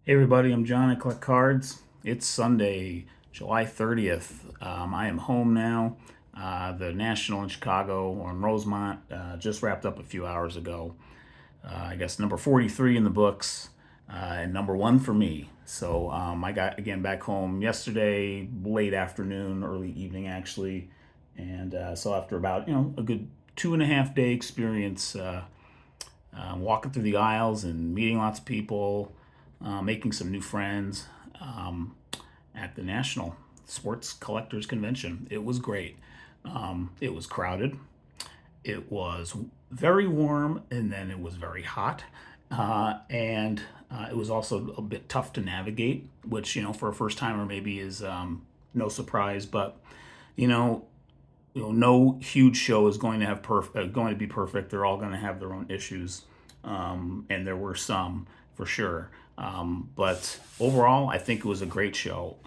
Hey everybody, I'm John at Collect Cards. It's Sunday, July 30th. I am home now. The National in Chicago or in Rosemont just wrapped up a few hours ago. I guess number 43 in the books and number one for me. So I got again back home yesterday, late afternoon, early evening actually. And so after about, a good 2.5 day experience, walking through the aisles and meeting lots of people, making some new friends at the National Sports Collectors Convention. It was great. It was crowded. It was very warm, and then it was very hot. And it was also a bit tough to navigate, which, for a first timer maybe is no surprise. But, you know, no huge show is going to have going to be perfect. They're all going to have their own issues, and there were some for sure. But overall, I think it was a great show.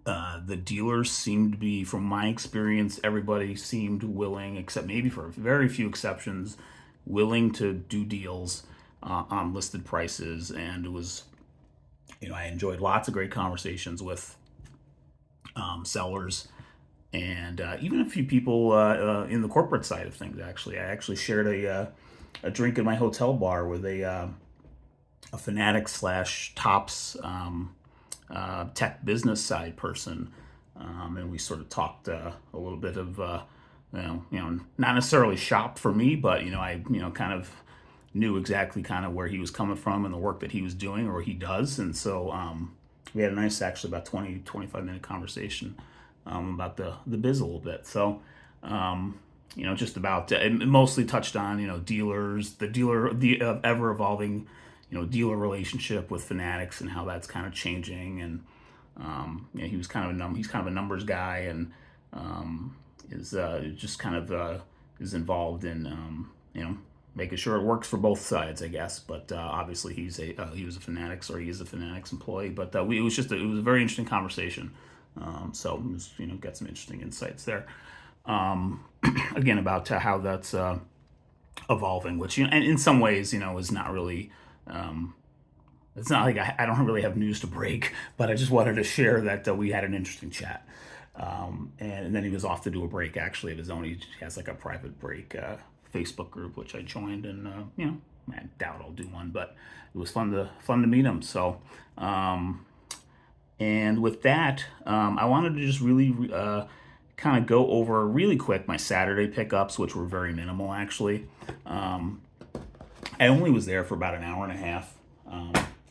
The dealers seemed to be, from my experience, everybody seemed willing, except maybe for very few exceptions, willing to do deals on listed prices. And it was, I enjoyed lots of great conversations with sellers and even a few people in the corporate side of things. Actually, I actually shared a drink in my hotel bar with a fanatic slash tops tech business side person, and we sort of talked a little bit of not necessarily shop for me, but I kind of knew exactly kind of where he was coming from and the work that he was doing or he does, and so we had a nice, actually about 20-25 minute conversation about the biz a little bit. So just about it mostly touched on dealers, the ever evolving dealer relationship with fanatics and how that's kind of changing. And he was kind of he's kind of a numbers guy, and is just kind of is involved in making sure it works for both sides, I guess. But obviously he was a fanatics, or he is a fanatics employee. But it was a very interesting conversation. So it was, got some interesting insights there. Again, about how that's evolving, which and in some ways is not really. It's not like I don't really have news to break, but I just wanted to share that we had an interesting chat. And then he was off to do a break, actually, of his own. He has like a private break Facebook group, which I joined, and I doubt I'll do one, but it was fun to meet him. So, and with that, I wanted to just really kind of go over really quick my Saturday pickups, which were very minimal, actually. I only was there for about an hour and a half.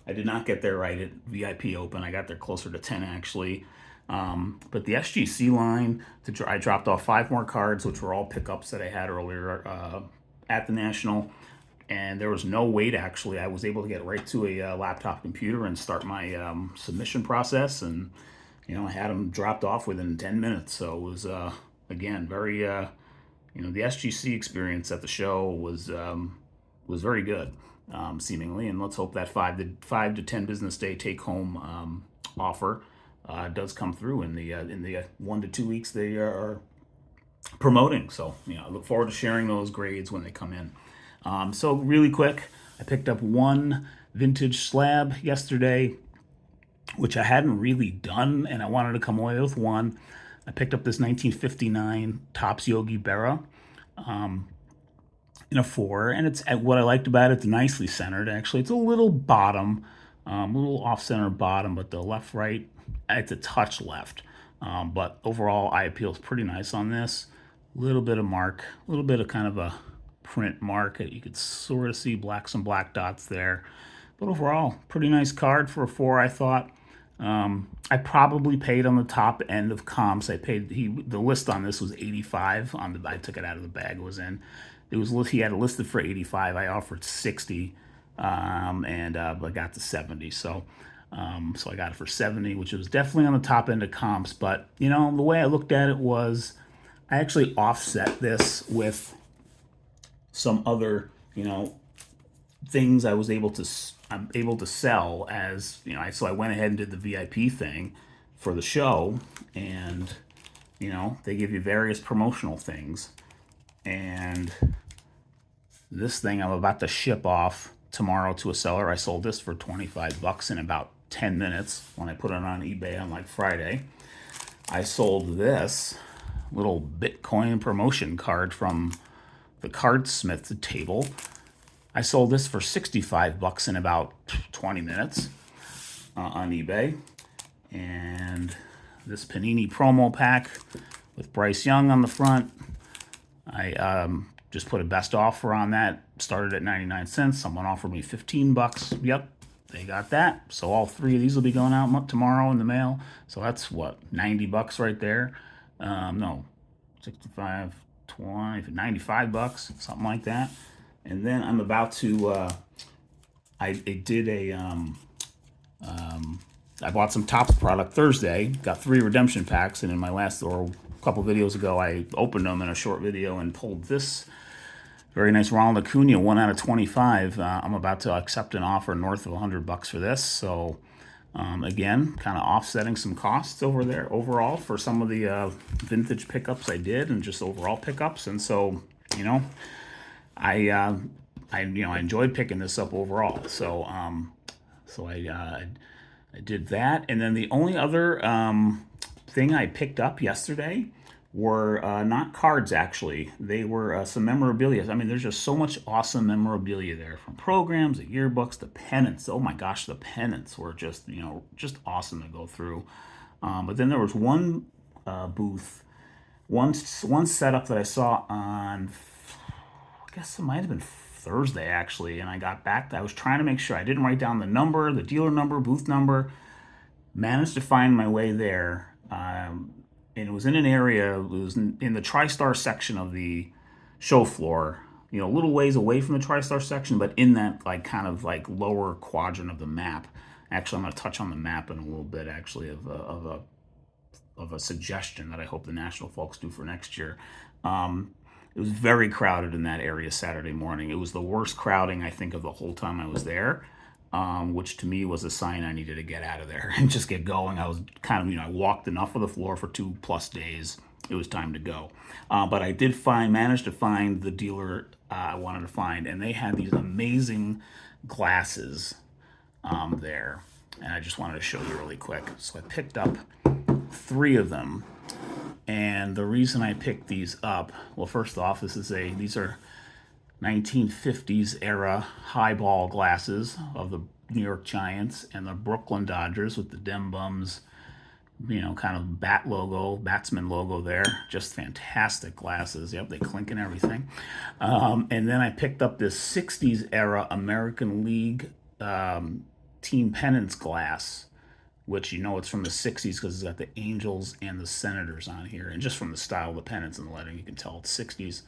I did not get there right at VIP open. I got there closer to 10, actually. But the SGC line, I dropped off 5 more cards, which were all pickups that I had earlier at the National. And there was no wait, actually. I was able to get right to a laptop computer and start my submission process. And, I had them dropped off within 10 minutes. So it was, again, very, the SGC experience at the show was very good, seemingly. And let's hope that 5 to 10 business day take home offer does come through in the 1 to 2 weeks they are promoting. So I look forward to sharing those grades when they come in. So really quick, I picked up one vintage slab yesterday, which I hadn't really done, and I wanted to come away with one. I picked up this 1959 Topps Yogi Berra in a 4, and it's what I liked about it. It's nicely centered, actually. It's a little bottom, a little off-center bottom, but the left-right, it's a touch left. But overall, eye appeal is pretty nice on this. A little bit of mark, a little bit of kind of a print mark. You could sort of see some black dots there. But overall, pretty nice card for a 4, I thought. I probably paid on the top end of comps. The list on this was 85 I took it out of the bag it was in. He had it listed for 85. I offered 60, and I got to 70. So I got it for 70, which was definitely on the top end of comps. But the way I looked at it was, I actually offset this with some other things I'm able to sell as so I went ahead and did the VIP thing for the show, and they give you various promotional things, and this thing I'm about to ship off tomorrow to a seller. I sold this for 25 bucks in about 10 minutes when I put it on eBay on like Friday. I sold this little Bitcoin promotion card from the Cardsmith table. I sold this for 65 bucks in about 20 minutes on eBay. And this Panini promo pack with Bryce Young on the front, I just put a best offer on that. Started at 99 cents. Someone offered me 15 bucks. Yep, they got that. So all three of these will be going out tomorrow in the mail. So that's what, 90 bucks right there. No, 65, 20, 95 bucks, something like that. And then I'm about to, I bought some Topps product Thursday, got 3 redemption packs, and in my last, or a couple videos ago, I opened them in a short video and pulled this very nice Ronald Acuna, 1 out of 25. I'm about to accept an offer north of 100 bucks for this. So again, kind of offsetting some costs over there overall for some of the vintage pickups I did and just overall pickups. And so, you know, I enjoyed picking this up overall. So I did that. And then the only other thing I picked up yesterday were not cards, actually. They were some memorabilia. I mean, there's just so much awesome memorabilia there, from programs, the yearbooks, the pennants. Oh my gosh, the pennants were just, just awesome to go through. But then there was one booth, one setup that I saw on, I guess it might have been Thursday, actually, and I got back. I was trying to make sure I didn't write down the number, the dealer number, booth number. Managed to find my way there. And it was in an area, it was in the TriStar section of the show floor, a little ways away from the TriStar section, but in that kind of lower quadrant of the map. Actually, I'm going to touch on the map in a little bit, actually, of a suggestion that I hope the national folks do for next year. It was very crowded in that area Saturday morning. It was the worst crowding, I think, of the whole time I was there. Which to me was a sign I needed to get out of there and just get going. I was kind of, I walked enough of the floor for 2+ days. It was time to go. But I did manage to find the dealer I wanted to find, and they had these amazing glasses there. And I just wanted to show you really quick. So I picked up 3 of them. And the reason I picked these up, well, first off, these are 1950s era highball glasses of the New York Giants and the Brooklyn Dodgers with the Dem Bums, kind of batsman logo there. Just fantastic glasses. Yep, they clink and everything. And then I picked up this 60s era American League team pennants glass, which it's from the 60s because it's got the Angels and the Senators on here. And just from the style of the pennants and the lettering, you can tell it's 60s.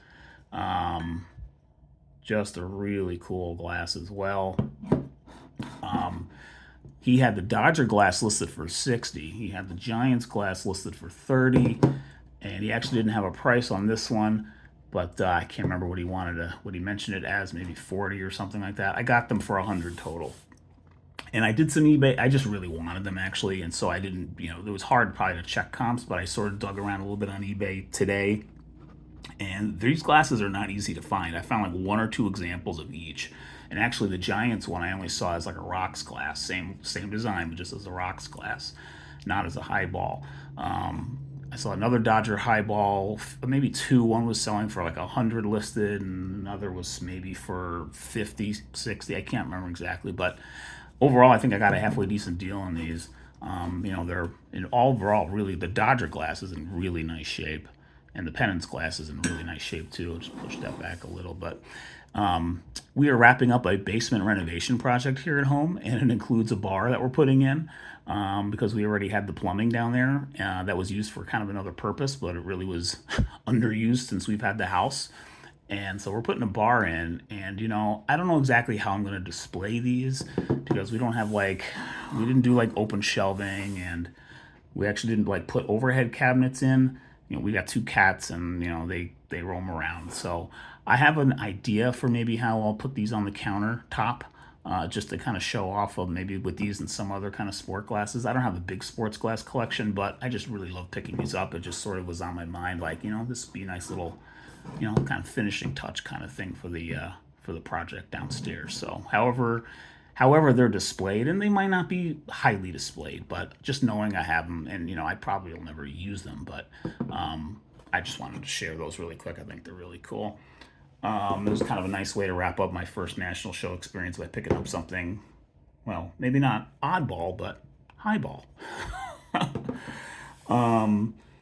Just a really cool glass as well. He had the Dodger glass listed for 60. He had the Giants glass listed for 30, and he actually didn't have a price on this one, but I can't remember what he mentioned it as, maybe 40 or something like that. I got them for 100 total. And I did some eBay. I just really wanted them, actually, and so I didn't, it was hard probably to check comps, but I sort of dug around a little bit on eBay today. And these glasses are not easy to find. I found 1 or 2 examples of each. And actually the Giants one I only saw as a rocks glass. Same design, but just as a rocks glass, not as a highball. I saw another Dodger highball, maybe 2. One was selling for 100 listed, and another was maybe for 50, 60. I can't remember exactly. But overall, I think I got a halfway decent deal on these. They're overall really, the Dodger glass is in really nice shape. And the pennants glass is in really nice shape too. I'll just push that back a little. But we are wrapping up a basement renovation project here at home, and it includes a bar that we're putting in because we already had the plumbing down there that was used for kind of another purpose, but it really was underused since we've had the house. And so we're putting a bar in, and I don't know exactly how I'm going to display these because we don't have we didn't do open shelving, and we actually didn't put overhead cabinets in. We got 2 cats, and they roam around. So I have an idea for maybe how I'll put these on the countertop, just to kind of show off of maybe with these and some other kind of sport glasses. I don't have a big sports glass collection, but I just really love picking these up. It just sort of was on my mind, this would be a nice little, kind of finishing touch kind of thing for for the project downstairs. So however they're displayed, and they might not be highly displayed, but just knowing I have them, and I probably will never use them, but I just wanted to share those really quick. I think they're really cool. It was kind of a nice way to wrap up my first national show experience by picking up something, well, maybe not oddball, but highball.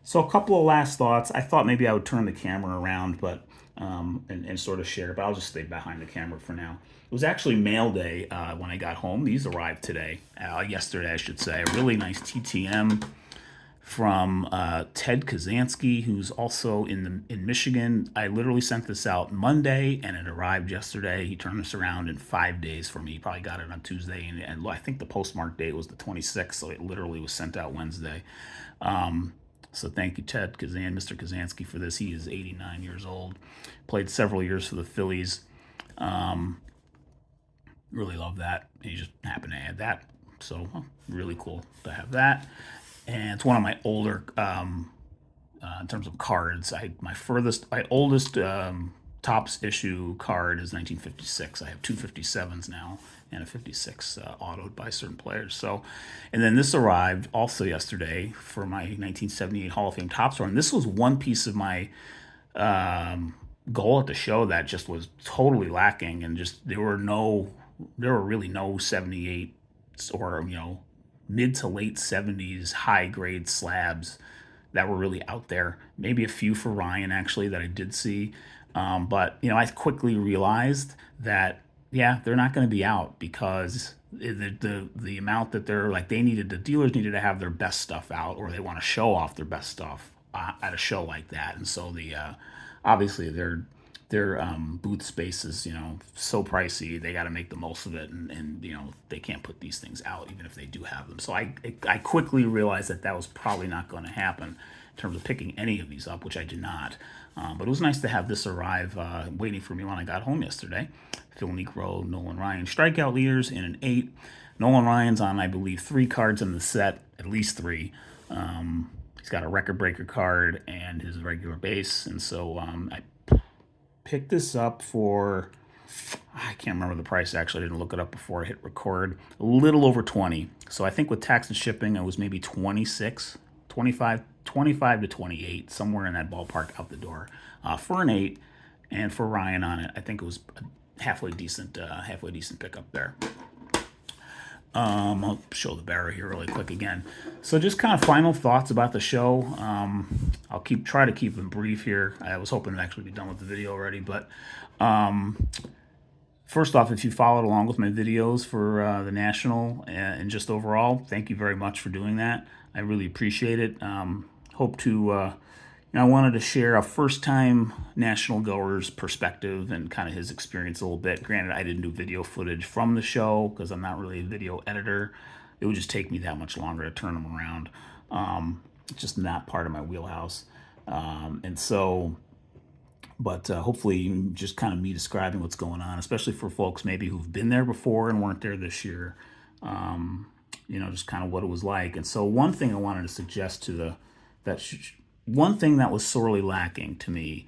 So a couple of last thoughts. I thought maybe I would turn the camera around, but and sort of share, but I'll just stay behind the camera for now. It was actually mail day when I got home. These arrived yesterday, I should say. A really nice TTM from Ted Kazansky, who's also in Michigan. I literally sent this out Monday, and it arrived yesterday. He turned this around in 5 days for me. He probably got it on Tuesday, and I think the postmark date was the 26th, so it literally was sent out Wednesday. So thank you, Mr. Kazansky, for this. He is 89 years old. Played several years for the Phillies. Really love that. He just happened to add that. So really cool to have that. And it's one of my older, in terms of cards. My oldest Topps issue card is 1956. I have two 57s now and a 56 autoed by certain players. So, and then this arrived also yesterday for my 1978 Hall of Fame Topps run. This was one piece of my goal at the show that just was totally lacking, and just there were really no 78 or mid to late 70s high grade slabs that were really out there. Maybe a few for Ryan, actually, that I did see. But I quickly realized that they're not going to be out, because the amount that the dealers needed to have their best stuff out, or they want to show off their best stuff at a show like that. And so obviously their booth space is so pricey, they got to make the most of it, and they can't put these things out even if they do have them. So I quickly realized that was probably not going to happen in terms of picking any of these up, which I did not. But it was nice to have this arrive waiting for me when I got home yesterday. Phil Niekro, Nolan Ryan, strikeout leaders in an 8. Nolan Ryan's on, I believe, 3 cards in the set, at least 3. He's got a record breaker card and his regular base. And so I picked this up for, I can't remember the price, actually. I didn't look it up before I hit record. A little over 20. So I think with tax and shipping, it was maybe 26, 25 to 28, somewhere in that ballpark out the door for an 8. And for Ryan on it, I think it was a halfway decent pickup there. I'll show the barrel here really quick again. So just kind of final thoughts about the show. I'll try to keep them brief here. I was hoping to actually be done with the video already, but first off, if you followed along with my videos for the National and just overall, thank you very much for doing that. I really appreciate it. Hope to I wanted to share a first-time national goer's perspective and kind of his experience a little bit. Granted, I didn't do video footage from the show because I'm not really a video editor. It would just take me that much longer to turn them around. It's just not part of my wheelhouse. And so, but hopefully just kind of me describing what's going on, especially for folks maybe who've been there before and weren't there this year, just kind of what it was like. And so one thing I wanted to suggest to one thing that was sorely lacking to me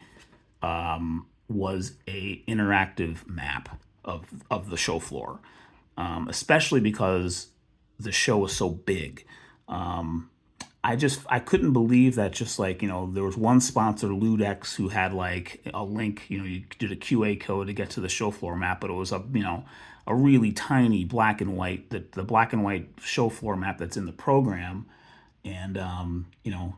was a interactive map of the show floor, especially because the show was so big. I couldn't believe that there was one sponsor, Ludex, who had like a link, you did a QA code to get to the show floor map, but it was a really tiny black and white, the black and white show floor map that's in the program. And,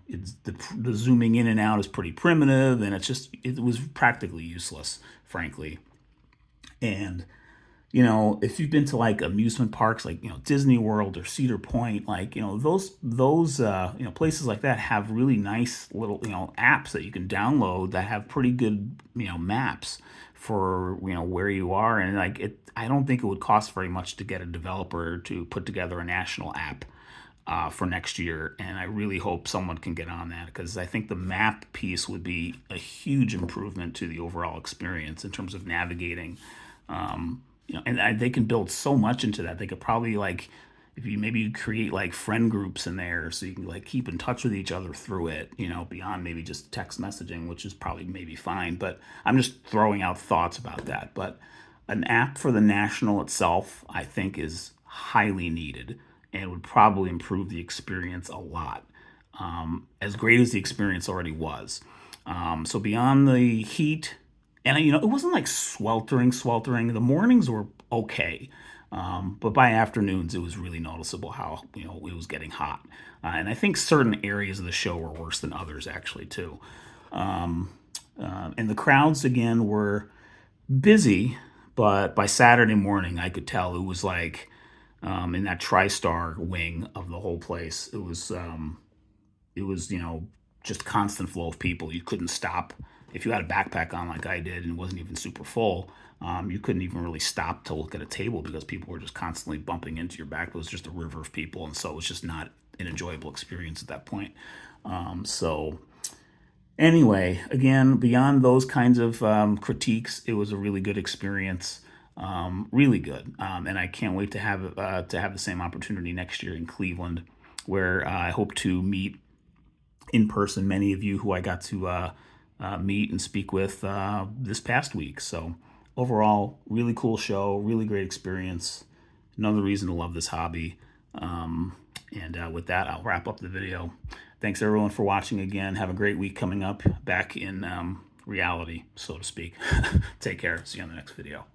it's the zooming in and out is pretty primitive, and it was practically useless, frankly. And, if you've been to like amusement parks, like, Disney World or Cedar Point, like, those places like that have really nice little, apps that you can download that have pretty good, maps for, where you are. And I don't think it would cost very much to get a developer to put together a national app for next year, and I really hope someone can get on that, because I think the map piece would be a huge improvement to the overall experience in terms of navigating. And they can build so much into that. They could probably if you maybe create like friend groups in there, so you can like keep in touch with each other through it, beyond maybe just text messaging, which is probably maybe fine. But I'm just throwing out thoughts about that. But An app for the National itself, I think, is highly needed and would probably improve the experience a lot, as great as the experience already was. So beyond the heat, and it wasn't like sweltering, sweltering. The mornings were okay, but by afternoons it was really noticeable how it was getting hot, and I think certain areas of the show were worse than others actually too. And the crowds again were busy, but by Saturday morning I could tell it was like in that TriStar wing of the whole place. It was just constant flow of people. You couldn't stop if you had a backpack on like I did and it wasn't even super full. You couldn't even really stop to look at a table because people were just constantly bumping into your back. It was just a river of people, and so it was just not an enjoyable experience at that point. So anyway, again, beyond those kinds of critiques, it was a really good experience. Really good, and I can't wait to have the same opportunity next year in Cleveland, where I hope to meet in person many of you who I got to meet and speak with this past week. So overall, really cool show, really great experience. Another reason to love this hobby. And with that, I'll wrap up the video. Thanks everyone for watching again. Have a great week coming up back in reality, so to speak. Take care. See you on the next video.